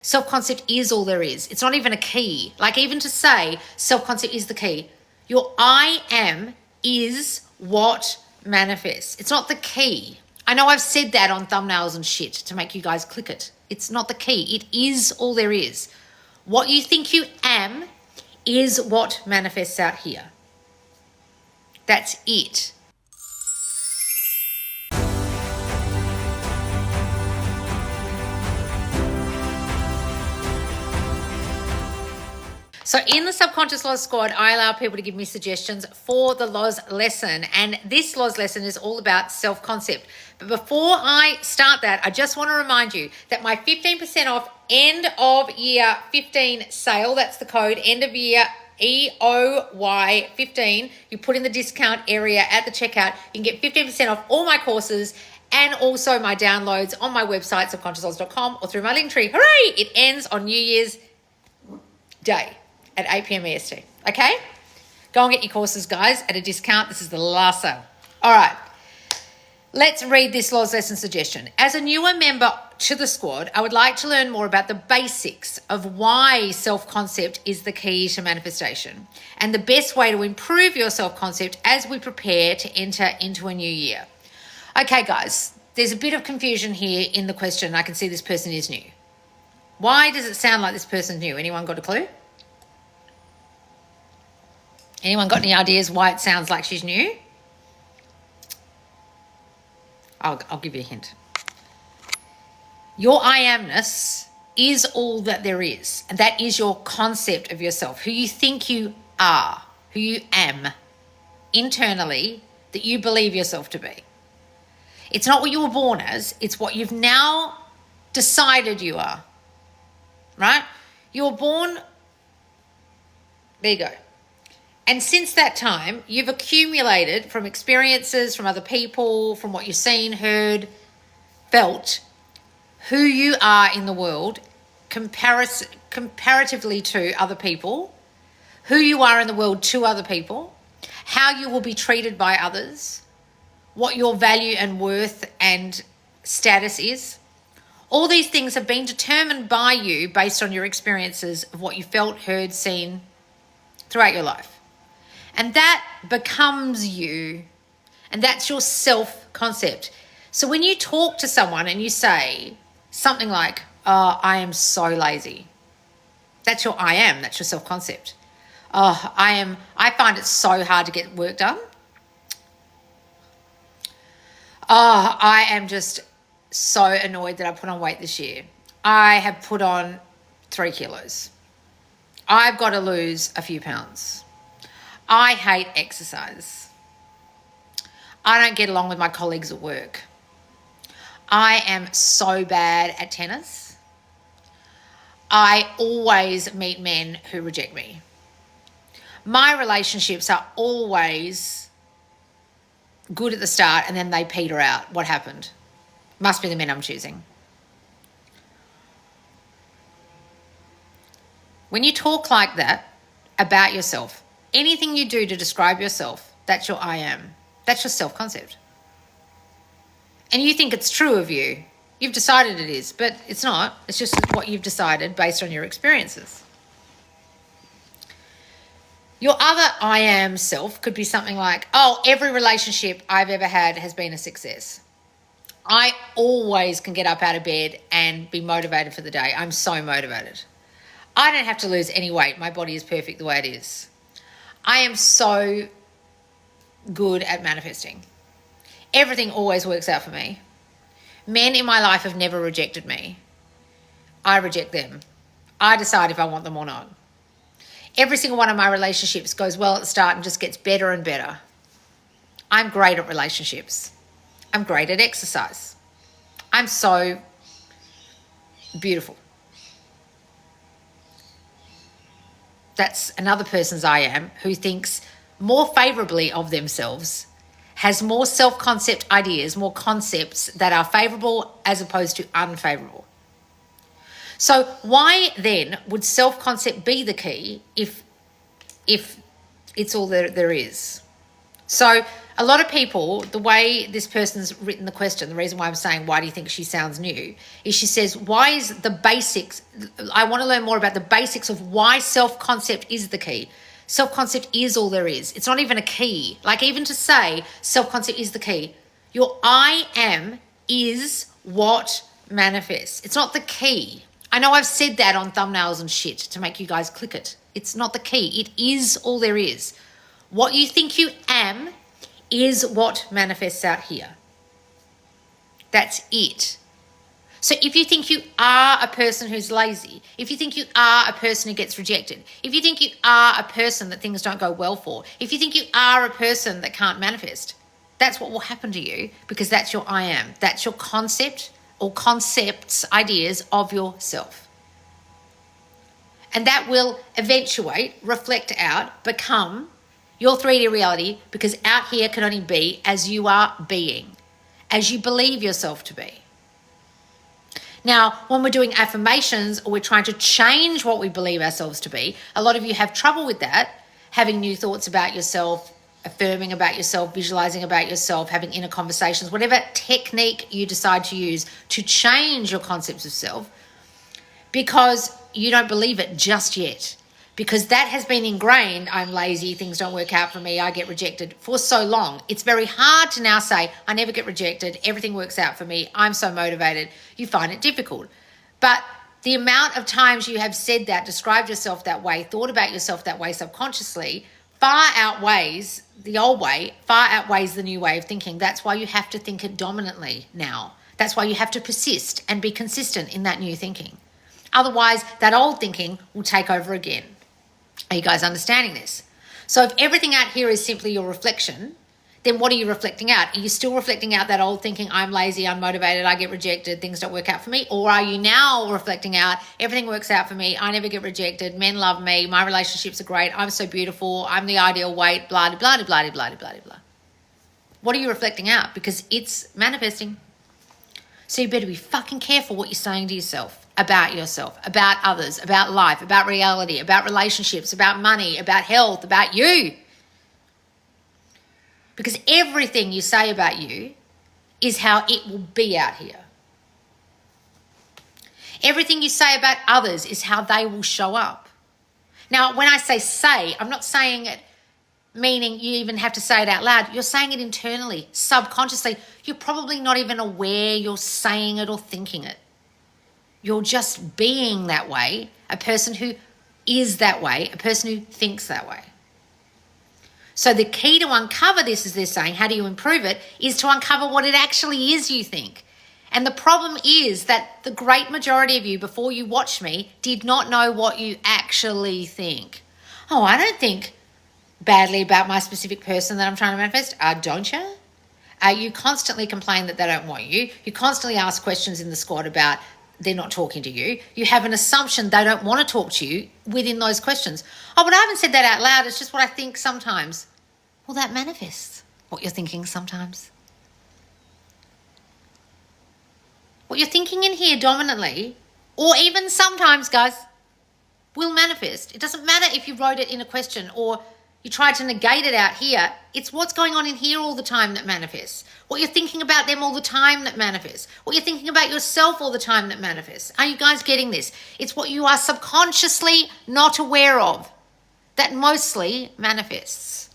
Self-concept is all there is. It's not even a key. Like, even to say self-concept is the key, your I am is what manifests. It's not the key. I know I've said that on thumbnails and shit to make you guys click it. It's not the key. It is all there is. What you think you am is what manifests out here. That's it. So in the Subconscious Laws Squad, I allow people to give me suggestions for the Laws lesson. And this Laws lesson is all about self-concept. But before I start that, I just want to remind you that my 15% off end of year 15 sale, that's the code, end of year EOY15. You put in the discount area at the checkout. You can get 15% off all my courses and also my downloads on my website, subconsciouslaws.com, or through my link tree. Hooray! It ends on New Year's Day at 8 p.m. EST. Okay? Go and get your courses, guys, at a discount. This is the last sale. All right. Let's read this Laws lesson suggestion. As a newer member to the squad, I would like to learn more about the basics of why self-concept is the key to manifestation and the best way to improve your self-concept as we prepare to enter into a new year. Okay, guys, there's a bit of confusion here in the question. I can see this person is new. Why does it sound like this person's new? Anyone got a clue? Anyone got any ideas why it sounds like she's new? I'll give you a hint. Your I amness is all that there is. And that is your concept of yourself, who you think you are, who you am internally, that you believe yourself to be. It's not what you were born as. It's what you've now decided you are, right? You were born, there you go. And since that time, you've accumulated from experiences, from other people, from what you've seen, heard, felt, who you are in the world comparatively to other people, who you are in the world to other people, how you will be treated by others, what your value and worth and status is. All these things have been determined by you based on your experiences of what you felt, heard, seen throughout your life. And that becomes you, and that's your self-concept. So when you talk to someone and you say something like, oh, I am so lazy, that's your I am, that's your self-concept. Oh, I find it so hard to get work done. Oh, I am just so annoyed that I put on weight this year. I have put on 3 kilos. I've got to lose a few pounds. I hate exercise. I don't get along with my colleagues at work. I am so bad at tennis. I always meet men who reject me. My relationships are always good at the start and then they peter out. What happened? Must be the men I'm choosing. When you talk like that about yourself, anything you do to describe yourself, that's your I am. That's your self-concept. And you think it's true of you. You've decided it is, but it's not. It's just what you've decided based on your experiences. Your other I am self could be something like, oh, every relationship I've ever had has been a success. I always can get up out of bed and be motivated for the day. I'm so motivated. I don't have to lose any weight. My body is perfect the way it is. I am so good at manifesting. Everything always works out for me. Men in my life have never rejected me. I reject them. I decide if I want them or not. Every single one of my relationships goes well at the start and just gets better and better. I'm great at relationships. I'm great at exercise. I'm so beautiful. That's another person's I am who thinks more favorably of themselves, has more self-concept ideas, more concepts that are favorable as opposed to unfavorable. So why then would self-concept be the key if it's all there is? So A lot of people, the way this person's written the question, the reason why I'm saying, why do you think she sounds new, is she says, why is the basics, I want to learn more about the basics of why self-concept is the key. Self-concept is all there is. It's not even a key. Like, even to say self-concept is the key, your I am is what manifests. It's not the key. I know I've said that on thumbnails and shit to make you guys click it. It's not the key. It is all there is. What you think you am is what manifests out here. That's it. So if you think you are a person who's lazy, if you think you are a person who gets rejected, if you think you are a person that things don't go well for, if you think you are a person that can't manifest, that's what will happen to you, because that's your I am. That's your concept or concepts, ideas of yourself. And that will eventuate, reflect out, become your 3D reality, because out here can only be as you are being, as you believe yourself to be. Now, when we're doing affirmations or we're trying to change what we believe ourselves to be, a lot of you have trouble with that, having new thoughts about yourself, affirming about yourself, visualizing about yourself, having inner conversations, whatever technique you decide to use to change your concepts of self, because you don't believe it just yet. Because that has been ingrained, I'm lazy, things don't work out for me, I get rejected, for so long. It's very hard to now say, I never get rejected, everything works out for me, I'm so motivated. You find it difficult. But the amount of times you have said that, described yourself that way, thought about yourself that way subconsciously, far outweighs the old way, far outweighs the new way of thinking. That's why you have to think it dominantly now. That's why you have to persist and be consistent in that new thinking. Otherwise, that old thinking will take over again. Are you guys understanding this? So if everything out here is simply your reflection, then what are you reflecting out? Are you still reflecting out that old thinking, I'm lazy, unmotivated, I get rejected, things don't work out for me? Or are you now reflecting out, everything works out for me, I never get rejected, men love me, my relationships are great, I'm so beautiful, I'm the ideal weight, blah, blah, blah, blah, blah, blah, blah. What are you reflecting out? Because it's manifesting. So you better be fucking careful what you're saying to yourself, about others, about life, about reality, about relationships, about money, about health, about you. Because everything you say about you is how it will be out here. Everything you say about others is how they will show up. Now, when I say, I'm not saying it meaning you even have to say it out loud. You're saying it internally, subconsciously. You're probably not even aware you're saying it or thinking it. You're just being that way, a person who is that way, a person who thinks that way. So the key to uncover this, as they're saying, how do you improve it, is to uncover what it actually is you think. And the problem is that the great majority of you, before you watched me, did not know what you actually think. Oh, I don't think badly about my specific person that I'm trying to manifest. Don't you? You constantly complain that they don't want you. You constantly ask questions in the squad about they're not talking to you. You have an assumption they don't want to talk to you within those questions. Oh, but I haven't said that out loud. It's just what I think sometimes. Well, that manifests what you're thinking sometimes. What you're thinking in here dominantly, or even sometimes, guys, will manifest. It doesn't matter if you wrote it in a question or you tried to negate it out here. It's what's going on in here all the time that manifests. What you're thinking about them all the time that manifests. What you're thinking about yourself all the time that manifests. Are you guys getting this? It's what you are subconsciously not aware of that mostly manifests.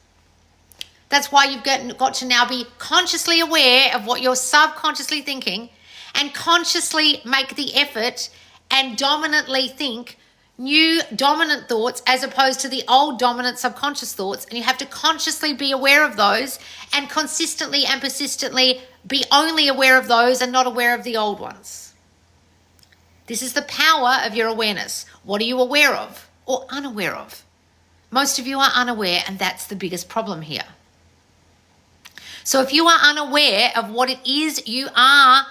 That's why you've got to now be consciously aware of what you're subconsciously thinking and consciously make the effort and dominantly think new dominant thoughts as opposed to the old dominant subconscious thoughts. And you have to consciously be aware of those and consistently and persistently be only aware of those and not aware of the old ones. This is the power of your awareness. What are you aware of or unaware of? Most of you are unaware, and that's the biggest problem here. So if you are unaware of what it is you are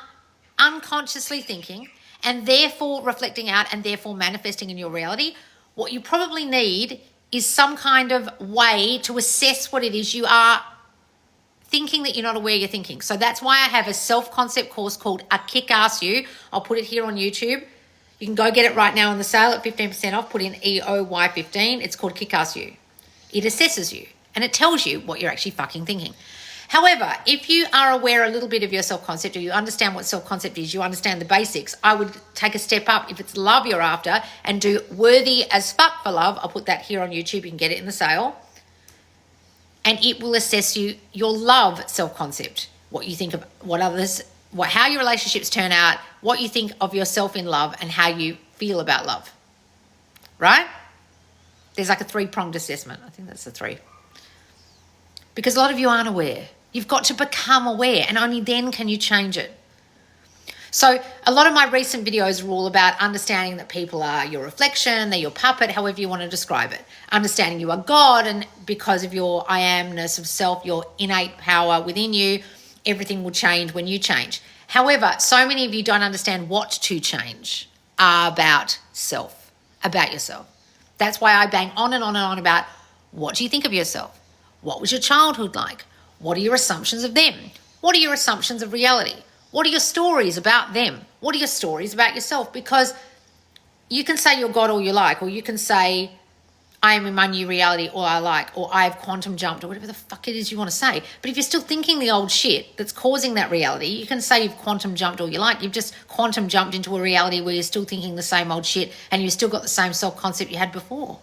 unconsciously thinking, and therefore reflecting out and therefore manifesting in your reality, what you probably need is some kind of way to assess what it is you are thinking that you're not aware you're thinking. So that's why I have a self-concept course called A Kick-Ass You. I'll put it here on YouTube. You can go get it right now on the sale at 15% off. Put in EOY15. It's called Kick-Ass You. It assesses you and it tells you what you're actually fucking thinking. However, if you are aware a little bit of your self-concept, or you understand what self-concept is, you understand the basics, I would take a step up if it's love you're after and do worthy as fuck for love. I'll put that here on YouTube. You can get it in the sale. And it will assess your love self-concept, what you think of what others, how your relationships turn out, what you think of yourself in love, and how you feel about love. Right? There's like a 3-pronged assessment. I think that's the 3. Because a lot of you aren't aware. You've got to become aware, and only then can you change it. So a lot of my recent videos are all about understanding that people are your reflection, they're your puppet, however you want to describe it. Understanding you are God, and because of your I amness of self, your innate power within you, everything will change when you change. However, so many of you don't understand what to change about self, about yourself. That's why I bang on and on and on about what do you think of yourself? What was your childhood like? What are your assumptions of them? What are your assumptions of reality? What are your stories about them? What are your stories about yourself? Because you can say you're God all you like, or you can say, I am in my new reality all I like, or I've quantum jumped, or whatever the fuck it is you want to say. But if you're still thinking the old shit that's causing that reality, you can say you've quantum jumped all you like. You've just quantum jumped into a reality where you're still thinking the same old shit and you've still got the same self-concept you had before.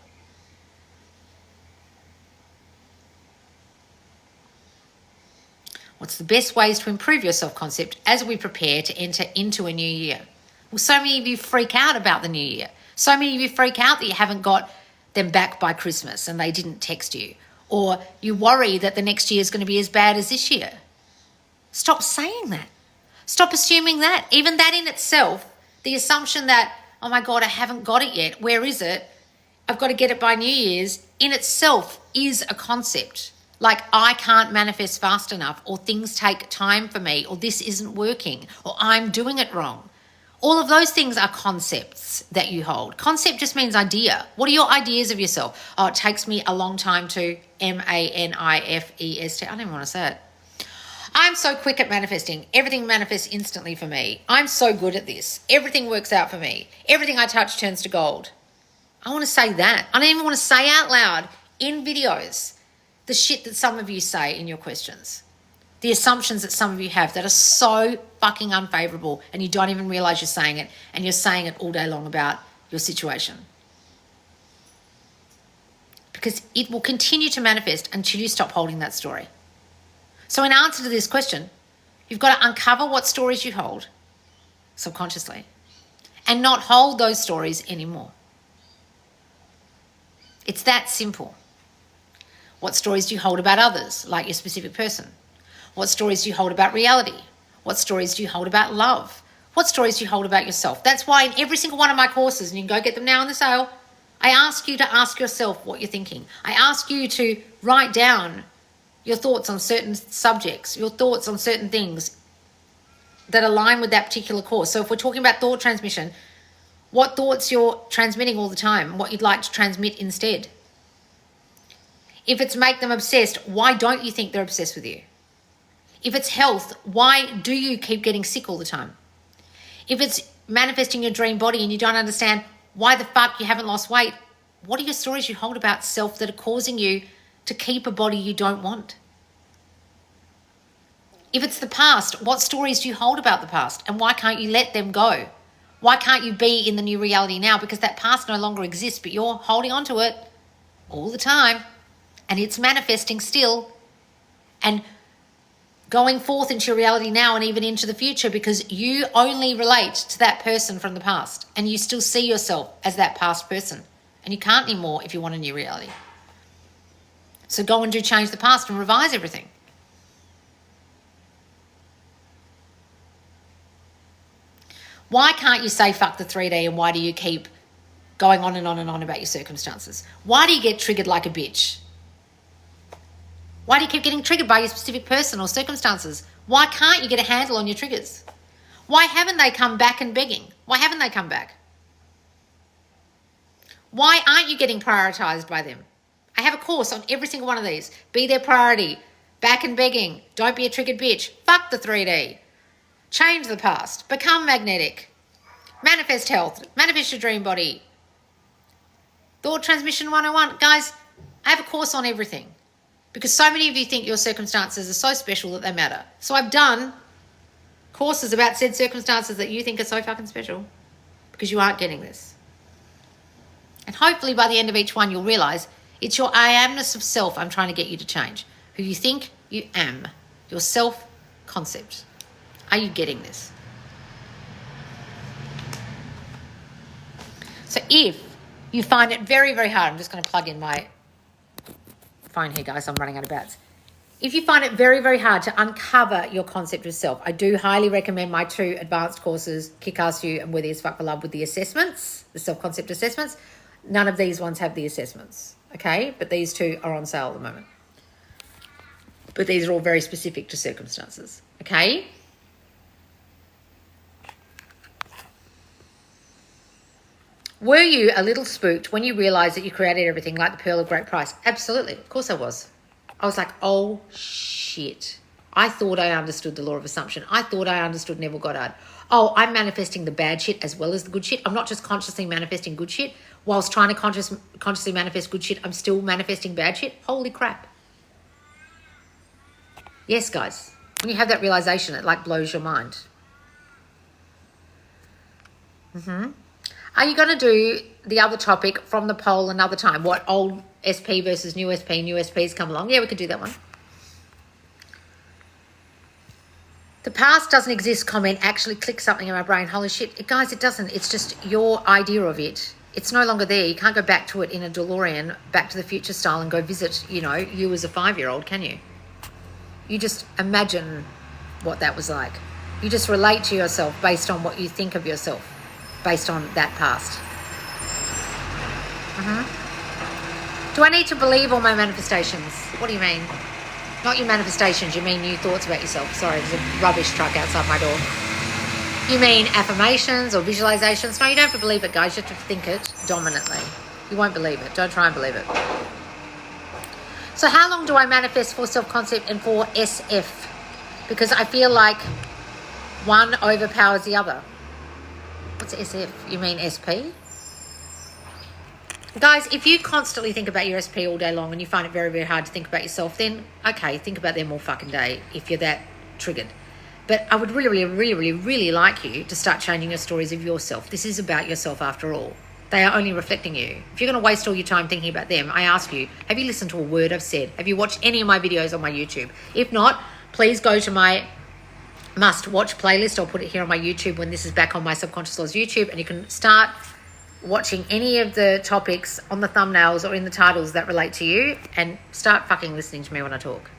What's the best ways to improve your self-concept as we prepare to enter into a new year? Well, so many of you freak out about the new year. So many of you freak out that you haven't got them back by Christmas and they didn't text you. Or you worry that the next year is going to be as bad as this year. Stop saying that. Stop assuming that. Even that in itself, the assumption that, oh my God, I haven't got it yet. Where is it? I've got to get it by New Year's, in itself is a concept. Like, I can't manifest fast enough, or things take time for me, or this isn't working, or I'm doing it wrong. All of those things are concepts that you hold. Concept just means idea. What are your ideas of yourself? Oh, it takes me a long time to manifest. I don't even want to say it. I'm so quick at manifesting. Everything manifests instantly for me. I'm so good at this. Everything works out for me. Everything I touch turns to gold. I want to say that. I don't even want to say out loud in videos the shit that some of you say in your questions. The assumptions that some of you have that are so fucking unfavorable, and you don't even realize you're saying it, and you're saying it all day long about your situation. Because it will continue to manifest until you stop holding that story. So in answer to this question, you've got to uncover what stories you hold subconsciously and not hold those stories anymore. It's that simple. What stories do you hold about others, like your specific person? What stories do you hold about reality? What stories do you hold about love? What stories do you hold about yourself? That's why in every single one of my courses, and you can go get them now on the sale, I ask you to ask yourself what you're thinking. I ask you to write down your thoughts on certain subjects, your thoughts on certain things that align with that particular course. So if we're talking about thought transmission, what thoughts you're transmitting all the time, what you'd like to transmit instead. If it's make them obsessed, why don't you think they're obsessed with you? If it's health, why do you keep getting sick all the time? If it's manifesting your dream body and you don't understand why the fuck you haven't lost weight, what are your stories you hold about self that are causing you to keep a body you don't want? If it's the past, what stories do you hold about the past, and why can't you let them go? Why can't you be in the new reality now? Because that past no longer exists, but you're holding on to it all the time, and it's manifesting still and going forth into your reality now and even into the future, because you only relate to that person from the past, and you still see yourself as that past person, and you can't anymore if you want a new reality. So go and do change the past and revise everything. Why can't you say fuck the 3D, and why do you keep going on and on and on about your circumstances? Why do you get triggered like a bitch? Why do you keep getting triggered by your specific person or circumstances? Why can't you get a handle on your triggers? Why haven't they come back and begging? Why haven't they come back? Why aren't you getting prioritized by them? I have a course on every single one of these. Be their priority. Back and begging. Don't be a triggered bitch. Fuck the 3D. Change the past. Become magnetic. Manifest health. Manifest your dream body. Thought Transmission 101. Guys, I have a course on everything. Because so many of you think your circumstances are so special that they matter. So I've done courses about said circumstances that you think are so fucking special because you aren't getting this. And hopefully by the end of each one, you'll realize it's your I amness of self I'm trying to get you to change. Who you think you am. Your self-concept. Are you getting this? So if you find it very, very hard, I'm just going to plug in my phone here, guys. I'm running out of bats. If you find it very, very hard to uncover your concept of self, I do highly recommend my 2 advanced courses, Kick-Ass You and Worthy as Fuck for Love, with the assessments, the self-concept assessments. None of these ones have the assessments, okay? But these 2 are on sale at the moment. But these are all very specific to circumstances, okay? Were you a little spooked when you realised that you created everything like the pearl of great price? Absolutely. Of course I was. I was like, oh, shit. I thought I understood the law of assumption. I thought I understood Neville Goddard. Oh, I'm manifesting the bad shit as well as the good shit. I'm not just consciously manifesting good shit. Whilst trying to consciously manifest good shit, I'm still manifesting bad shit. Holy crap. Yes, guys. When you have that realisation, it like blows your mind. Are you going to do the other topic from the poll another time? What old SP versus new SPs come along? Yeah, we could do that one. The past doesn't exist comment actually clicked something in my brain. Holy shit. Guys, it doesn't. It's just your idea of it. It's no longer there. You can't go back to it in a DeLorean, Back to the Future style, and go visit, you as a 5-year-old, can you? You just imagine what that was like. You just relate to yourself based on what you think of yourself, based on that past. Do I need to believe all my manifestations? What do you mean? Not your manifestations, you mean new thoughts about yourself. Sorry, there's a rubbish truck outside my door. You mean affirmations or visualizations? No, you don't have to believe it, guys. You have to think it dominantly. You won't believe it. Don't try and believe it. So how long do I manifest for self-concept and for SF? Because I feel like one overpowers the other. What's SF? You mean SP? Guys, if you constantly think about your SP all day long and you find it very, very hard to think about yourself, then, okay, think about them all fucking day if you're that triggered. But I would really, really, really, really, really like you to start changing your stories of yourself. This is about yourself after all. They are only reflecting you. If you're going to waste all your time thinking about them, I ask you, have you listened to a word I've said? Have you watched any of my videos on my YouTube? If not, please go to my must-watch playlist. I'll put it here on my YouTube when this is back on my Subconscious Laws YouTube, and you can start watching any of the topics on the thumbnails or in the titles that relate to you and start fucking listening to me when I talk.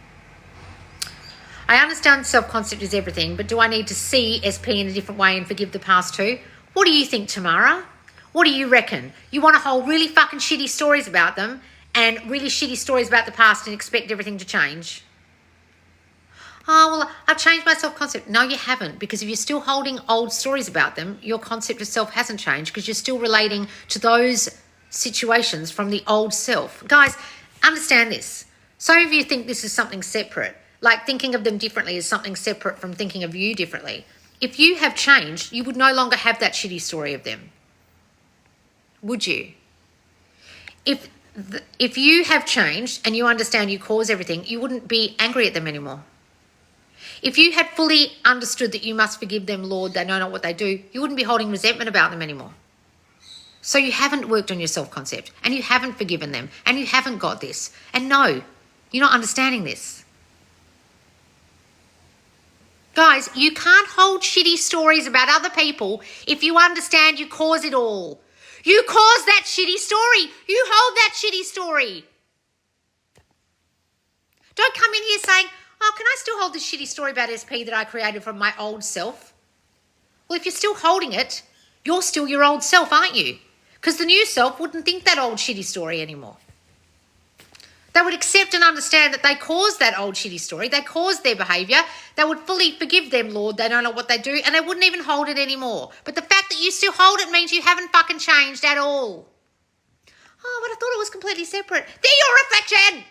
I understand self-concept is everything, but do I need to see SP in a different way and forgive the past too? What do you think, Tamara? What do you reckon? You want to hold really fucking shitty stories about them and really shitty stories about the past and expect everything to change? Oh, well, I've changed my self-concept. No, you haven't, because if you're still holding old stories about them, your concept of self hasn't changed because you're still relating to those situations from the old self. Guys, understand this. Some of you think this is something separate, like thinking of them differently is something separate from thinking of you differently. If you have changed, you would no longer have that shitty story of them. Would you? If you have changed and you understand you cause everything, you wouldn't be angry at them anymore. If you had fully understood that you must forgive them, Lord, they know not what they do, you wouldn't be holding resentment about them anymore. So you haven't worked on your self-concept and you haven't forgiven them and you haven't got this. And no, you're not understanding this. Guys, you can't hold shitty stories about other people if you understand you cause it all. You caused that shitty story. You hold that shitty story. Don't come in here saying, oh, can I still hold this shitty story about SP that I created from my old self? Well, if you're still holding it, you're still your old self, aren't you? Because the new self wouldn't think that old shitty story anymore. They would accept and understand that they caused that old shitty story. They caused their behaviour. They would fully forgive them, Lord. They don't know what they do, and they wouldn't even hold it anymore. But the fact that you still hold it means you haven't fucking changed at all. Oh, but I thought it was completely separate. They're your reflection!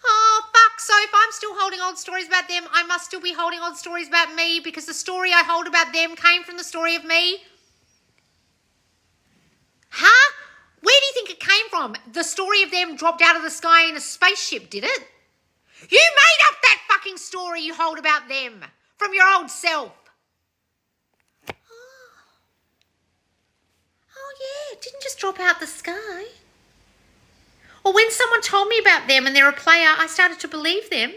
Oh, fuck, so if I'm still holding old stories about them, I must still be holding old stories about me because the story I hold about them came from the story of me? Huh? Where do you think it came from? from? The story of them dropped out of the sky in a spaceship, did it? You made up that fucking story you hold about them from your old self. Oh yeah, it didn't just drop out the sky. Or when someone told me about them and they're a player, I started to believe them.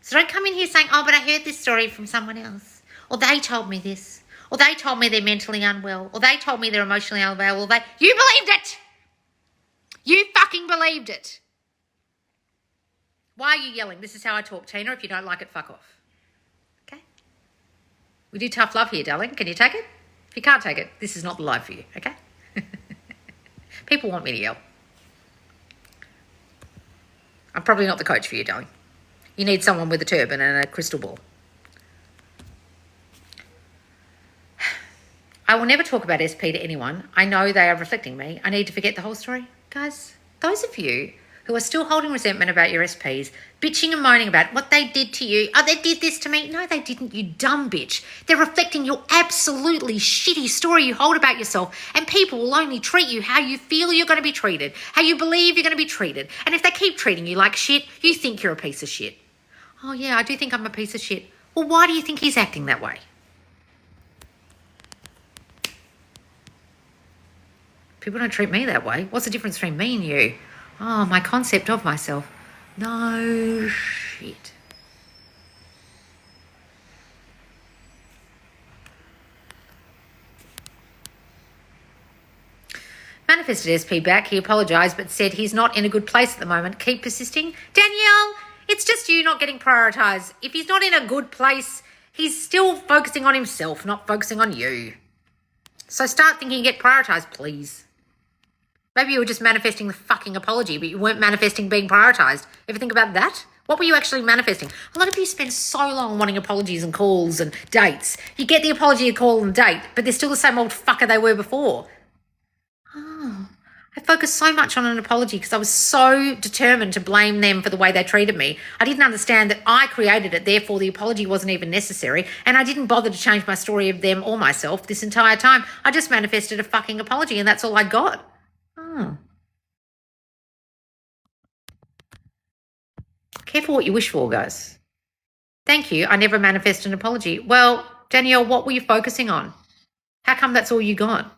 So don't come in here saying, oh, but I heard this story from someone else. Or they told me this. Or they told me they're mentally unwell. Or they told me they're emotionally unwell. You believed it. You fucking believed it. Why are you yelling? This is how I talk, Tina. If you don't like it, fuck off. Okay? We do tough love here, darling. Can you take it? If you can't take it, this is not the live for you, okay? People want me to yell. I'm probably not the coach for you, darling. You need someone with a turban and a crystal ball. I will never talk about SP to anyone. I know they are reflecting me. I need to forget the whole story. Guys, those of you who are still holding resentment about your SPs, bitching and moaning about what they did to you. Oh, they did this to me. No, they didn't, you dumb bitch. They're reflecting your absolutely shitty story you hold about yourself, and people will only treat you how you feel you're going to be treated, how you believe you're going to be treated. And if they keep treating you like shit, you think you're a piece of shit. Oh, yeah, I do think I'm a piece of shit. Well, why do you think he's acting that way? People don't treat me that way. What's the difference between me and you? Oh, my concept of myself. No shit. Manifested SP back. He apologised but said he's not in a good place at the moment. Keep persisting. Danielle, it's just you not getting prioritised. If he's not in a good place, he's still focusing on himself, not focusing on you. So start thinking get prioritised, please. Maybe you were just manifesting the fucking apology, but you weren't manifesting being prioritised. Ever think about that? What were you actually manifesting? A lot of you spend so long wanting apologies and calls and dates. You get the apology, a call and date, but they're still the same old fucker they were before. Oh, I focused so much on an apology because I was so determined to blame them for the way they treated me. I didn't understand that I created it, therefore the apology wasn't even necessary, and I didn't bother to change my story of them or myself this entire time. I just manifested a fucking apology and that's all I got. Oh. Careful what you wish for, guys. Thank you. I never manifested an apology. Well, Danielle, what were you focusing on? How come that's all you got?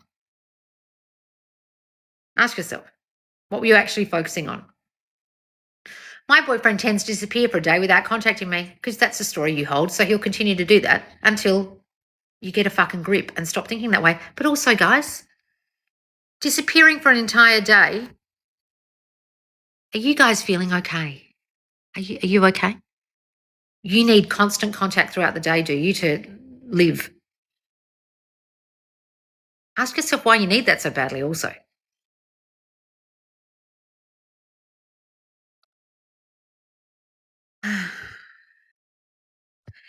Ask yourself, what were you actually focusing on? My boyfriend tends to disappear for a day without contacting me because that's the story you hold, so he'll continue to do that until you get a fucking grip and stop thinking that way. But also, guys, disappearing for an entire day, are you guys feeling okay? Are you okay? You need constant contact throughout the day, do you, to live? Ask yourself why you need that so badly also.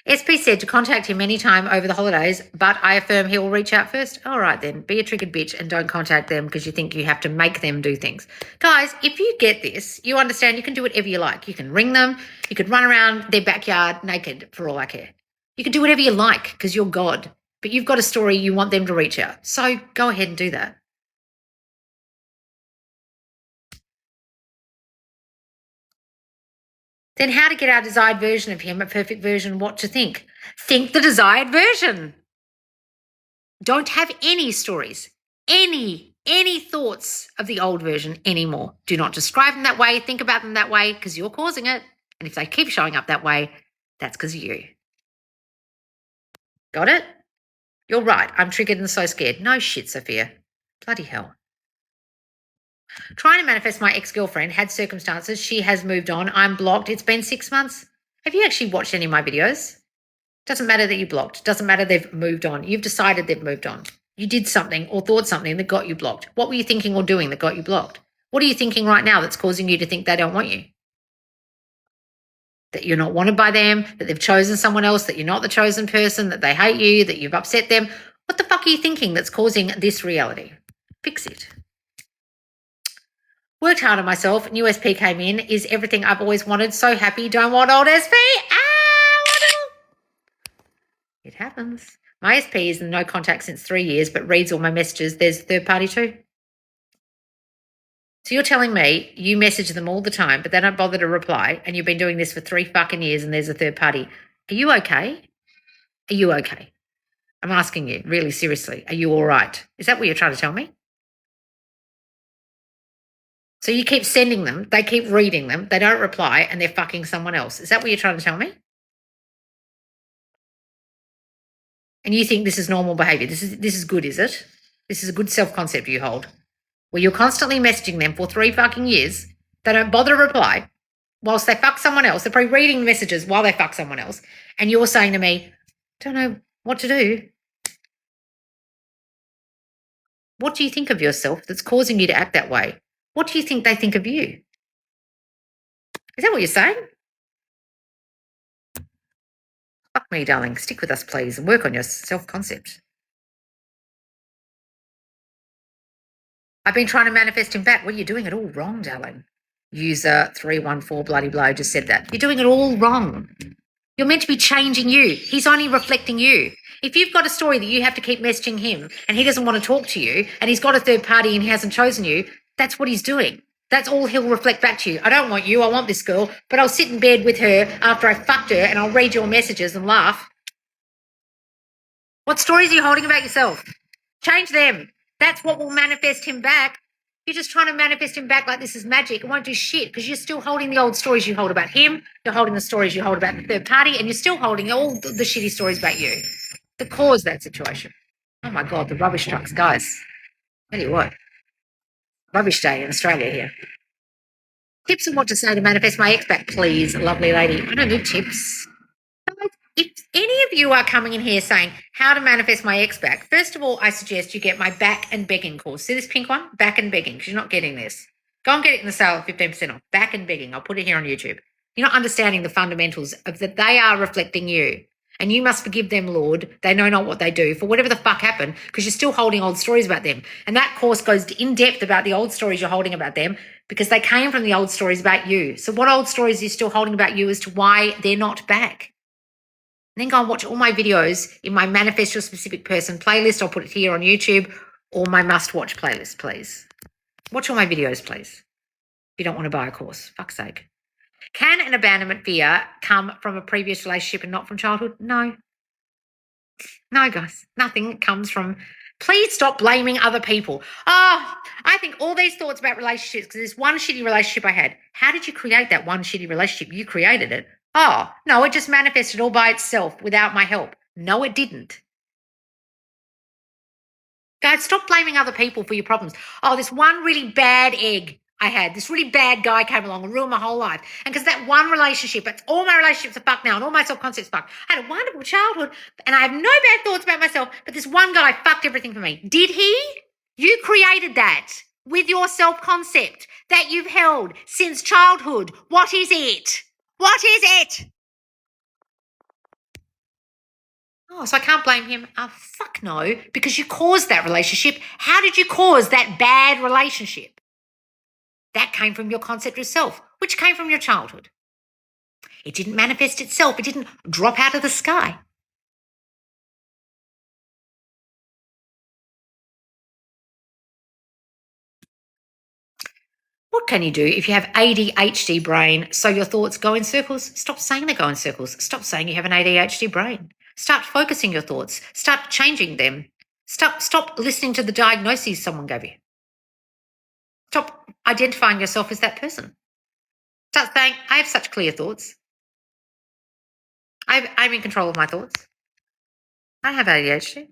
SP said to contact him anytime over the holidays, but I affirm he will reach out first. All right then, be a triggered bitch and don't contact them because you think you have to make them do things. Guys, if you get this, you understand you can do whatever you like. You can ring them. You could run around their backyard naked for all I care. You can do whatever you like because you're God, but you've got a story you want them to reach out. So go ahead and do that. Then how to get our desired version of him, a perfect version, what to think. Think the desired version. Don't have any stories, any thoughts of the old version anymore. Do not describe them that way, think about them that way, because you're causing it. And if they keep showing up that way, that's because of you. Got it? You're right. I'm triggered and so scared. No shit, Sophia. Bloody hell. Trying to manifest my ex-girlfriend, had circumstances. She has moved on. I'm blocked. It's been 6 months. Have you actually watched any of my videos? Doesn't matter that you blocked. Doesn't matter they've moved on. You've decided they've moved on. You did something or thought something that got you blocked. What were you thinking or doing that got you blocked? What are you thinking right now that's causing you to think they don't want you? That you're not wanted by them, that they've chosen someone else, that you're not the chosen person, that they hate you, that you've upset them. What the fuck are you thinking that's causing this reality? Fix it. Worked hard on myself. New SP came in. Is everything I've always wanted. So happy. Don't want old SP. It happens. My SP is in no contact since 3 years, but reads all my messages. There's a third party too. So you're telling me you message them all the time, but they don't bother to reply, and you've been doing this for 3 fucking years and there's a third party. Are you okay? Are you okay? I'm asking you, really seriously. Are you all right? Is that what you're trying to tell me? So you keep sending them, they keep reading them, they don't reply, and they're fucking someone else. Is that what you're trying to tell me? And you think this is normal behavior. This is good, is it? This is a good self-concept you hold. Where you're constantly messaging them for 3 fucking years, they don't bother to reply, whilst they fuck someone else. They're probably reading messages while they fuck someone else. And you're saying to me, don't know what to do. What do you think of yourself that's causing you to act that way? What do you think they think of you? Is that what you're saying? Fuck me, darling. Stick with us, please, and work on your self-concept. I've been trying to manifest him back. Well, you're doing it all wrong, darling. User 314 bloody blow just said that. You're doing it all wrong. You're meant to be changing you. He's only reflecting you. If you've got a story that you have to keep messaging him and he doesn't want to talk to you and he's got a third party and he hasn't chosen you, that's what he's doing. That's all he'll reflect back to you. I don't want you. I want this girl, but I'll sit in bed with her after I fucked her and I'll read your messages and laugh. What stories are you holding about yourself? Change them. That's what will manifest him back. You're just trying to manifest him back like this is magic. It won't do shit because you're still holding the old stories you hold about him. You're holding the stories you hold about the third party, and you're still holding all the shitty stories about you that caused that situation. Oh my God, the rubbish trucks, guys. Tell you what, rubbish day in Australia here. Tips on what to say to manifest my ex back, please, lovely lady. I don't need tips. If any of you are coming in here saying how to manifest my ex back, first of all, I suggest you get my back and begging course. See this pink one? Back and begging, because you're not getting this. Go and get it in the sale at 15% off. Back and begging. I'll put it here on YouTube. You're not understanding the fundamentals of that they are reflecting you. And you must forgive them, Lord. They know not what they do for whatever the fuck happened, because you're still holding old stories about them. And that course goes in depth about the old stories you're holding about them because they came from the old stories about you. So what old stories are you still holding about you as to why they're not back? And then go and watch all my videos in my Manifest Your Specific Person playlist. I'll put it here on YouTube, or my must-watch playlist, please. Watch all my videos, please, if you don't want to buy a course. Fuck's sake. Can an abandonment fear come from a previous relationship and not from childhood? No. No, guys. Nothing comes from... Please stop blaming other people. Oh, I think all these thoughts about relationships, because there's one shitty relationship I had. How did you create that one shitty relationship? You created it. Oh, no, it just manifested all by itself without my help. No, it didn't. Guys, stop blaming other people for your problems. Oh, this one really bad egg I had, this really bad guy came along and ruined my whole life. And because that one relationship, all my relationships are fucked now and all my self-concept's fucked. I had a wonderful childhood and I have no bad thoughts about myself, but this one guy fucked everything for me. Did he? You created that with your self-concept that you've held since childhood. What is it? What is it? Oh, so I can't blame him. Oh, fuck no, because you caused that relationship. How did you cause that bad relationship? That came from your concept of self, which came from your childhood. It didn't manifest itself. It didn't drop out of the sky. What can you do if you have ADHD brain so your thoughts go in circles? Stop saying they go in circles. Stop saying you have an ADHD brain. Start focusing your thoughts. Start changing them. Stop listening to the diagnoses someone gave you. Stop identifying yourself as that person. Start saying, I have such clear thoughts. I'm in control of my thoughts. I have ADHD.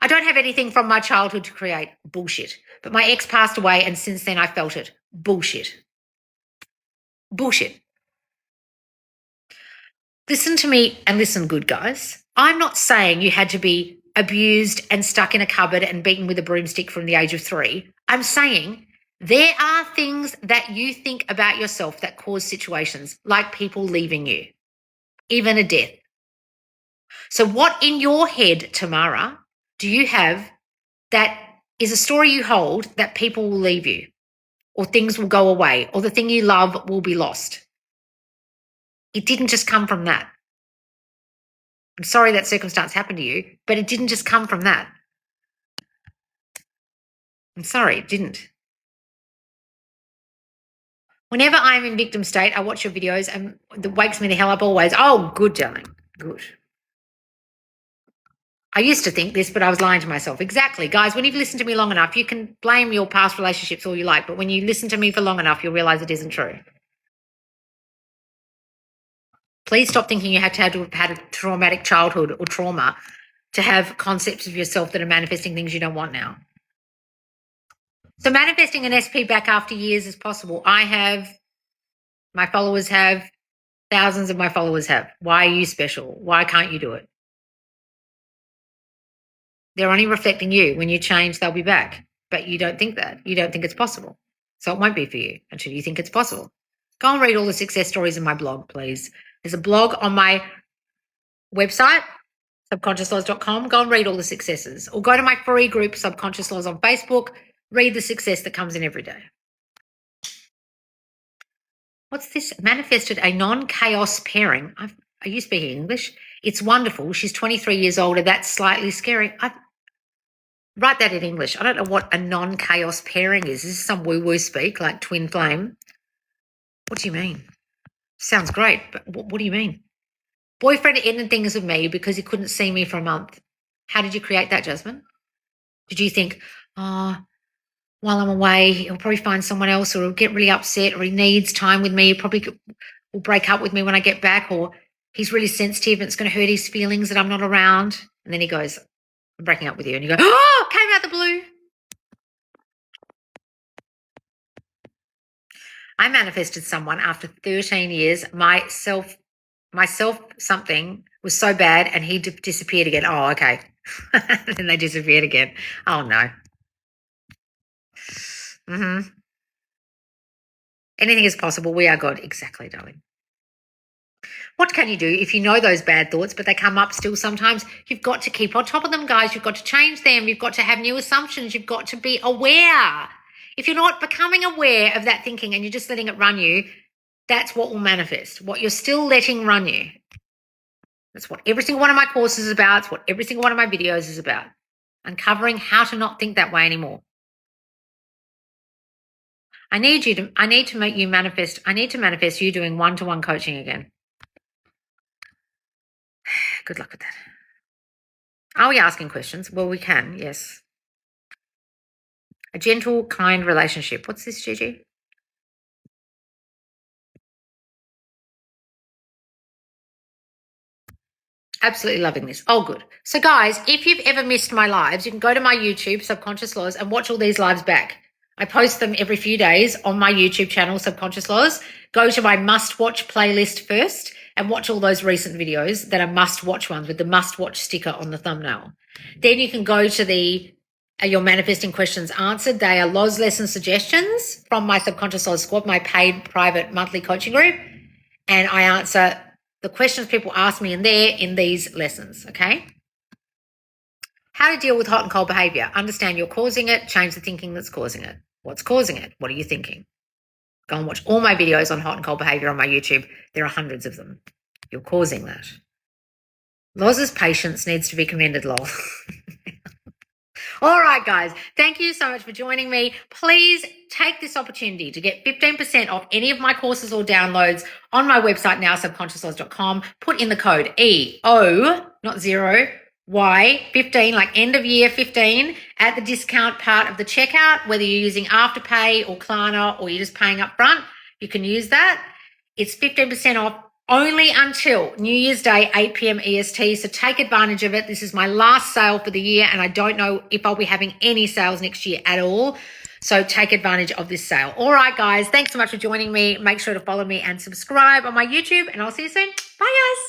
I don't have anything from my childhood to create. Bullshit. But my ex passed away and since then I felt it. Bullshit. Bullshit. Listen to me and listen good, guys. I'm not saying you had to be abused and stuck in a cupboard and beaten with a broomstick from the age of 3. I'm saying there are things that you think about yourself that cause situations, like people leaving you, even a death. So what in your head, Tamara, do you have that is a story you hold that people will leave you or things will go away or the thing you love will be lost? It didn't just come from that. I'm sorry that circumstance happened to you, but it didn't just come from that. I'm sorry, it didn't. Whenever I'm in victim state, I watch your videos and it wakes me the hell up always. Oh, good, darling. Good. I used to think this, but I was lying to myself. Exactly. Guys, when you've listened to me long enough, you can blame your past relationships all you like, but when you listen to me for long enough, you'll realize it isn't true. Please stop thinking you have to have had a traumatic childhood or trauma to have concepts of yourself that are manifesting things you don't want now. So manifesting an SP back after years is possible. I have, my followers have, thousands of my followers have. Why are you special? Why can't you do it? They're only reflecting you. When you change, they'll be back. But you don't think that. You don't think it's possible. So it won't be for you until you think it's possible. Go and read all the success stories in my blog, please. There's a blog on my website, subconsciouslaws.com. Go and read all the successes. Or go to my free group, Subconscious Laws, on Facebook. Read the success that comes in every day. What's this? Manifested a non-chaos pairing. Are you speaking English? It's wonderful. She's 23 years older. That's slightly scary. Write that in English. I don't know what a non-chaos pairing is. Is this some woo-woo speak, like twin flame? What do you mean? Sounds great, but what do you mean? Boyfriend ended things with me because he couldn't see me for a month. How did you create that, Jasmine? Did you think, oh, while I'm away, he'll probably find someone else, or he'll get really upset, or he needs time with me, he probably will break up with me when I get back, or he's really sensitive and it's going to hurt his feelings that I'm not around? And then he goes, I'm breaking up with you. And you go, oh, came out the blue. I manifested someone after 13 years. My self something was so bad and he disappeared again. Oh, okay. Then they disappeared again. Oh, no. Anything is possible. We are God. Exactly, darling. What can you do if you know those bad thoughts, but they come up still sometimes? You've got to keep on top of them, guys. You've got to change them. You've got to have new assumptions. You've got to be aware. If you're not becoming aware of that thinking and you're just letting it run you, that's what will manifest. What you're still letting run you. That's what every single one of my courses is about. It's what every single one of my videos is about. Uncovering how to not think that way anymore. I need to make you manifest. I need to manifest you doing one-to-one coaching again. Good luck with that. Are we asking questions? Well, we can, yes. A gentle, kind relationship. What's this, Gigi? Absolutely loving this. Oh, good. So, guys, if you've ever missed my lives, you can go to my YouTube, Subconscious Laws, and watch all these lives back. I post them every few days on my YouTube channel, Subconscious Laws. Go to my must-watch playlist first and watch all those recent videos that are must-watch ones with the must-watch sticker on the thumbnail. Then you can go to the Your Manifesting Questions Answered. They are Laws Lesson Suggestions from my Subconscious Laws Squad, my paid private monthly coaching group. And I answer the questions people ask me in there in these lessons, okay? How to deal with hot and cold behavior. Understand you're causing it. Change the thinking that's causing it. What's causing it? What are you thinking? Go and watch all my videos on hot and cold behavior on my YouTube. There are hundreds of them. You're causing that. Loz's patience needs to be commended, lol. All right, guys. Thank you so much for joining me. Please take this opportunity to get 15% off any of my courses or downloads on my website now, subconsciouslaws.com. Put in the code EO, not 0, Y, 15, like end of year 15, at the discount part of the checkout, whether you're using Afterpay or Klarna or you're just paying up front, you can use that. It's 15% off only until New Year's Day, 8 p.m. EST. So take advantage of it. This is my last sale for the year, and I don't know if I'll be having any sales next year at all. So take advantage of this sale. All right, guys. Thanks so much for joining me. Make sure to follow me and subscribe on my YouTube, and I'll see you soon. Bye, guys.